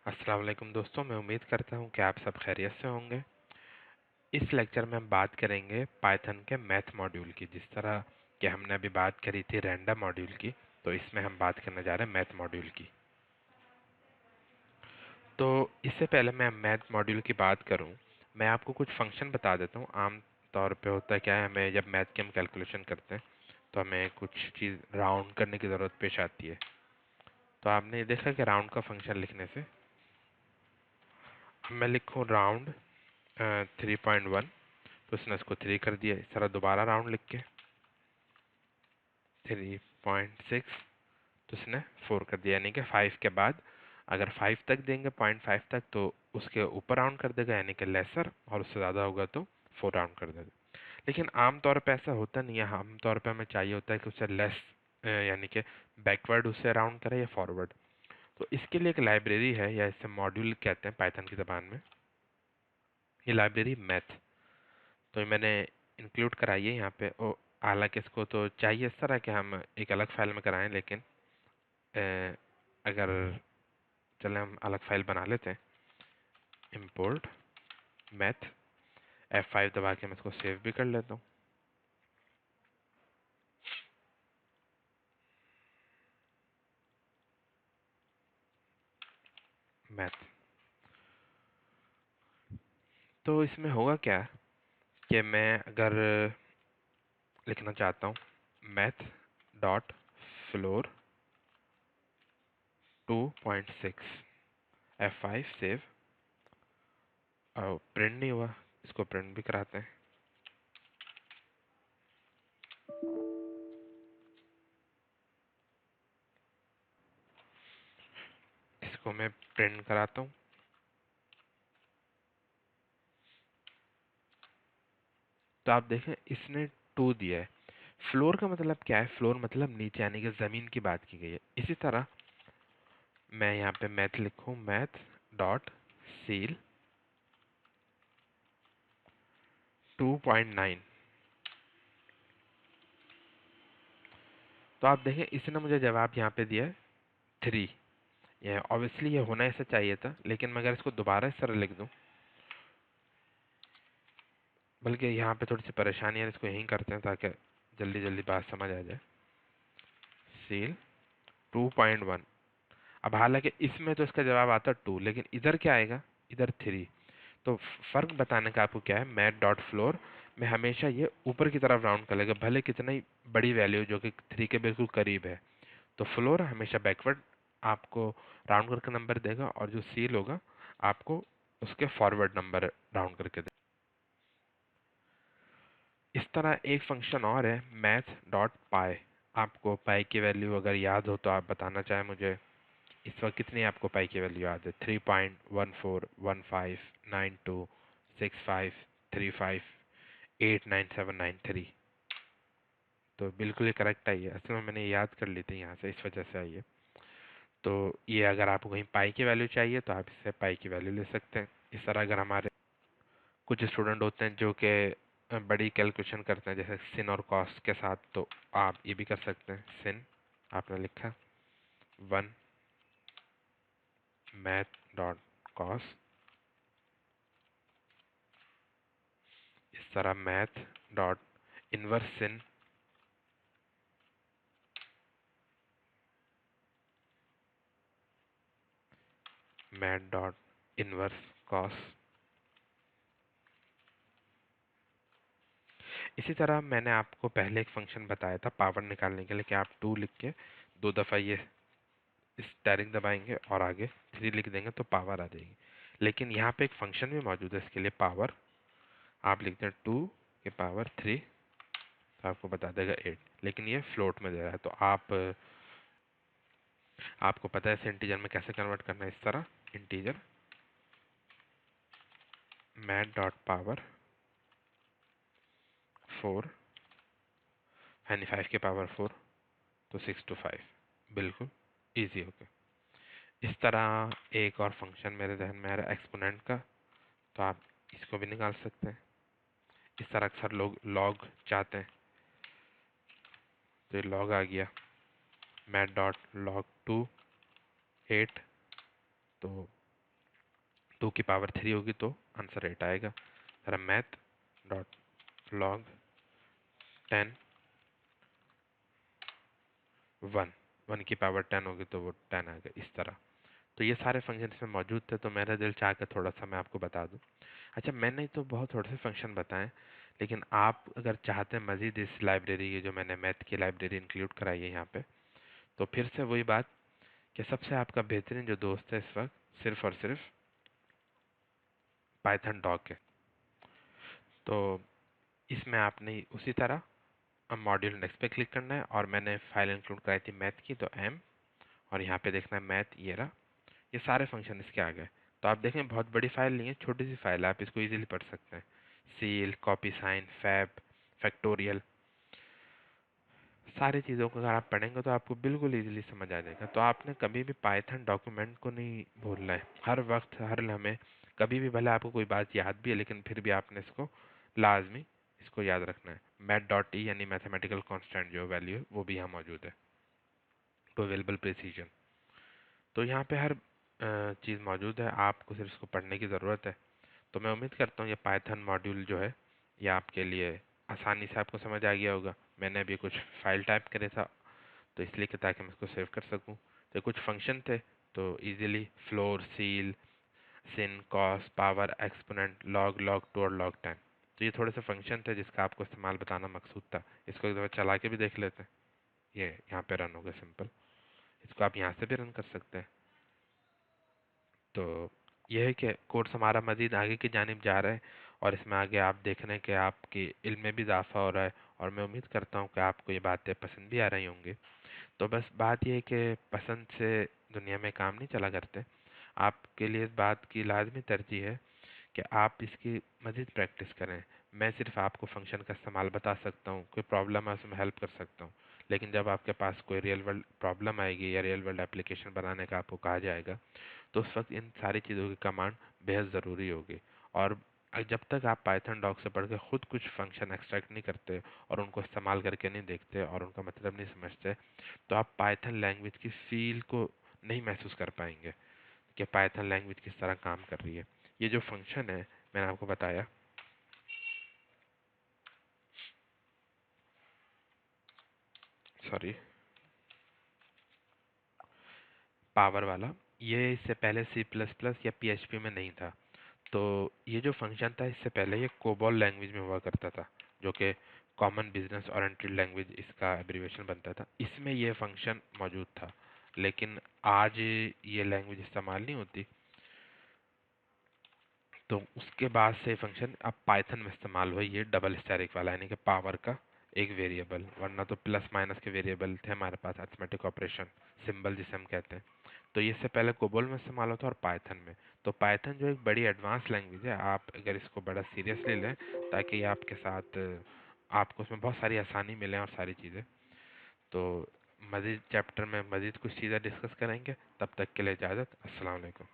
अस्सलाम वालेकुम दोस्तों, मैं उम्मीद करता हूँ कि आप सब खैरियत से होंगे। इस लेक्चर में हम बात करेंगे पाइथन के मैथ मॉड्यूल की। जिस तरह कि हमने अभी बात करी थी रैंडम मॉड्यूल की, तो इसमें हम बात करने जा रहे हैं मैथ मॉड्यूल की। तो इससे पहले मैं मैथ मॉड्यूल की बात करूँ, मैं आपको कुछ फंक्शन बता देता हूँ। आम तौर पे होता क्या है, हमें जब मैथ की हम कैलकुलेशन करते हैं तो हमें कुछ चीज़ राउंड करने की ज़रूरत पेश आती है। तो आपने देखा कि राउंड का फंक्शन लिखने से मैं लिखूँ राउंड 3.1, तो उसने इसको 3 कर दिया। इस तरह दोबारा राउंड लिख के 3.6, तो उसने 4 कर दिया। यानी कि 5 के बाद अगर 5 तक देंगे, 0.5 तक, तो उसके ऊपर राउंड कर देगा, यानी कि लेसर, और उससे ज़्यादा होगा तो 4 राउंड कर देगा। लेकिन आमतौर पे ऐसा होता नहीं है। आमतौर पे हमें चाहिए होता है कि उससे लेस, यानी कि बैकवर्ड उससे राउंड करे या फॉरवर्ड। तो इसके लिए एक लाइब्रेरी है, या इसे मॉड्यूल कहते हैं पाइथन की ज़बान में। ये लाइब्रेरी मैथ, तो ये मैंने इंक्लूड कराई है यहाँ पे। ओ, हालांकि इसको तो चाहिए इस तरह कि हम एक अलग फाइल में कराएं, लेकिन अगर चलें हम अलग फाइल बना लेते हैं। इंपोर्ट मैथ, F5 दबा के मैं इसको सेव भी कर लेता हूँ। मैथ, तो इसमें होगा क्या कि मैं अगर लिखना चाहता हूँ math dot floor 2.6, F5 save, और प्रिंट नहीं हुआ, इसको प्रिंट भी कराते हैं। इसको मैं प्रिंट कराता हूँ। तो आप देखें इसने 2 दिया है। फ्लोर का मतलब क्या है? फ्लोर मतलब नीचे, यानी कि ज़मीन की बात की गई है। इसी तरह मैं यहाँ पे मैथ लिखूँ, मैथ डॉट सील 2.9, तो आप देखें इसने मुझे जवाब यहाँ पे दिया है 3। ये ऑब्वियसली ये होना ऐसा चाहिए था, लेकिन मैं अगर इसको दोबारा इस तरह लिख दूँ, बल्कि यहाँ पे थोड़ी सी परेशानी है, इसको यहीं करते हैं ताकि जल्दी जल्दी बात समझ आ जाए। सील 2.1, अब हालांकि इसमें तो इसका जवाब आता 2, लेकिन इधर क्या आएगा? इधर 3। तो फ़र्क बताने का आपको क्या है, मैथ डॉट फ्लोर में हमेशा ये ऊपर की तरफ राउंड कर लेगा, भले कितना ही बड़ी वैल्यू जो कि 3 के बिल्कुल करीब है। तो फ्लोर हमेशा बैकवर्ड आपको राउंड करके नंबर देगा, और जो सील होगा आपको उसके फॉरवर्ड नंबर राउंड करके देगा। इस तरह एक फंक्शन और है मैथ डॉट पाई। आपको पाई की वैल्यू अगर याद हो तो आप बताना चाहें मुझे। इस वक्त कितनी आपको पाई की वैल्यू याद है? 3.1415926535898793। तो बिल्कुल ही करेक्ट आई है। असल में मैंने याद कर ली थी यहाँ से, इस वजह से आई है। तो ये अगर आपको कहीं पाई की वैल्यू चाहिए तो आप इससे पाई की वैल्यू ले सकते हैं। इस तरह अगर हमारे कुछ स्टूडेंट होते हैं जो कि बड़ी कैलकुलेशन करते हैं, जैसे सिन और कॉस के साथ, तो आप ये भी कर सकते हैं। सिन आपने लिखा 1 मैथ डॉट कॉस, इस तरह मैथ डॉट इनवर्स सिन, मैथ डॉट इनवर्स कॉस। इसी तरह मैंने आपको पहले एक फंक्शन बताया था पावर निकालने के लिए, कि आप 2 लिख के 2 दफ़ा ये स्टेरिंग दबाएंगे और आगे 3 लिख देंगे तो पावर आ जाएगी। लेकिन यहाँ पे एक फंक्शन भी मौजूद है इसके लिए, पावर। आप लिखते हैं 2 के पावर 3, तो आपको बता देगा 8, लेकिन ये फ्लोट में दे रहा है। तो आपको पता है इसे इंटीजर में कैसे कन्वर्ट करना है। इस तरह इंटीजर मैथ डॉट पावर 4, यानी 5 के पावर 4, तो 6 to 5, बिल्कुल ईजी हो गया। इस तरह एक और फंक्शन मेरे जहन में आ रहा है एक्सपोनेंट का, तो आप इसको भी निकाल सकते हैं। इस तरह अक्सर लोग लॉग चाहते हैं, तो ये लॉग आ गया, मैथ डॉट लॉग 2 8, तो 2 की पावर 3 होगी तो आंसर 8 आएगा। जरा मैथ डॉट लॉग 10 1 की पावर 10 होगी तो वो 10 आएगा, इस तरह। तो ये सारे फंक्शन इसमें मौजूद थे, तो मेरा दिल चाह के थोड़ा सा मैं आपको बता दूं। अच्छा, मैंने तो बहुत थोड़े से फंक्शन बताएं, लेकिन आप अगर चाहते हैं मज़ीद इस लाइब्रेरी की, जो मैंने मैथ की लाइब्रेरी इंक्लूड कराई है यहाँ पे, तो फिर से वही बात कि सबसे आपका बेहतरीन जो दोस्त है इस वक्त सिर्फ और सिर्फ पाइथन डॉक है। तो इसमें आपने उसी तरह अब मॉड्यूल इंडेक्स पे क्लिक करना है, और मैंने फाइल इंक्लूड कराई थी मैथ की, तो एम, और यहाँ पे देखना है मैथ, ये रहा। ये सारे फंक्शन इसके आ गए। तो आप देखें बहुत बड़ी फाइल नहीं है, छोटी सी फाइल है, आप इसको इजीली पढ़ सकते हैं। Seal, copy sign, fab, factorial, सारी चीज़ों को अगर आप पढ़ेंगे तो आपको बिल्कुल इजीली समझ आ जाएगा। तो आपने कभी भी पाइथन डॉक्यूमेंट को नहीं भूलना है, हर वक्त हर लम्हे, कभी भी भले आपको कोई बात याद भी है लेकिन फिर भी आपने इसको लाजमी इसको याद रखना है। मैथ डॉट ई यानी मैथमेटिकल कांस्टेंट जो वैल्यू है वो भी यहाँ मौजूद है, तो अवेलेबल प्रिसीजन। तो यहाँ पे हर चीज़ मौजूद है, आपको सिर्फ इसको पढ़ने की ज़रूरत है। तो मैं उम्मीद करता हूँ ये पाइथन मॉड्यूल जो है ये आपके लिए आसानी से आपको समझ आ गया होगा। मैंने अभी कुछ फाइल टाइप करे था, तो इसलिए कि ताकि मैं इसको सेव कर सकूँ। तो कुछ फंक्शन थे, तो easily floor, ceil, sin, cos, power, exponent, log, log two और लॉग 10, तो ये थोड़े से फंक्शन थे जिसका आपको इस्तेमाल बताना मकसूद था। इसको एक दफ़ा चला के भी देख लेते हैं। ये यहाँ पे रन होगा सिंपल, इसको आप यहाँ से भी रन कर सकते हैं। तो यह है कि कोर्स हमारा मज़ीद आगे की जानिब जा रहा है, और इसमें आगे आप देख रहे हैं कि आपके इल्म में भी इजाफा हो रहा है, और मैं उम्मीद करता हूँ कि आपको ये बातें पसंद भी आ रही होंगी। तो बस बात यह है कि पसंद से दुनिया में काम नहीं चला करते। आपके लिए इस बात की लाजमी तरजीह है कि आप इसकी मज़ीद प्रैक्टिस करें। मैं सिर्फ आपको फंक्शन का इस्तेमाल बता सकता हूँ, कोई प्रॉब्लम है उसमें हेल्प कर सकता हूँ, लेकिन जब आपके पास कोई रियल वर्ल्ड प्रॉब्लम आएगी या रियल वर्ल्ड एप्लीकेशन बनाने का आपको कहा जाएगा, तो उस वक्त इन सारी चीज़ों की कमांड बेहद ज़रूरी होगी। और जब तक आप पाइथन डॉक से पढ़ के खुद कुछ फंक्शन एक्सट्रैक्ट नहीं करते और उनको इस्तेमाल करके नहीं देखते और उनका मतलब नहीं समझते, तो आप पाइथन लैंग्वेज की फील को नहीं महसूस कर पाएंगे कि पाइथन लैंग्वेज किस तरह काम कर रही है। ये जो फंक्शन है मैंने आपको बताया, सॉरी, पावर वाला, ये इससे पहले सी प्लस प्लस या पीएचपी में नहीं था। तो ये जो फंक्शन था इससे पहले ये कोबॉल लैंग्वेज में हुआ करता था, जो कि कॉमन बिजनेस ओरिएंटेड लैंग्वेज इसका एब्रिविएशन बनता था। इसमें ये फंक्शन मौजूद था, लेकिन आज ये लैंग्वेज इस्तेमाल नहीं होती। तो उसके बाद से फंक्शन अब पाइथन में इस्तेमाल हुआ, ये डबल स्टैटिक वाला, यानी कि पावर का एक वेरिएबल, वरना तो प्लस माइनस के वेरिएबल थे हमारे पास, अरिथमेटिक ऑपरेशन, सिंबल जिसे हम कहते हैं। तो ये इससे पहले कोबोल में इस्तेमाल होता है और पाइथन में। तो पाइथन जो एक बड़ी एडवांस लैंग्वेज है, आप अगर इसको बड़ा सीरियसली लें ताकि आपके साथ आपको उसमें बहुत सारी आसानी मिले और सारी चीज़ें। तो मज़ीद चैप्टर में मज़ीद कुछ चीज़ें डिस्कस करेंगे, तब तक के लिए इजाज़त। अस्सलाम वालेकुम।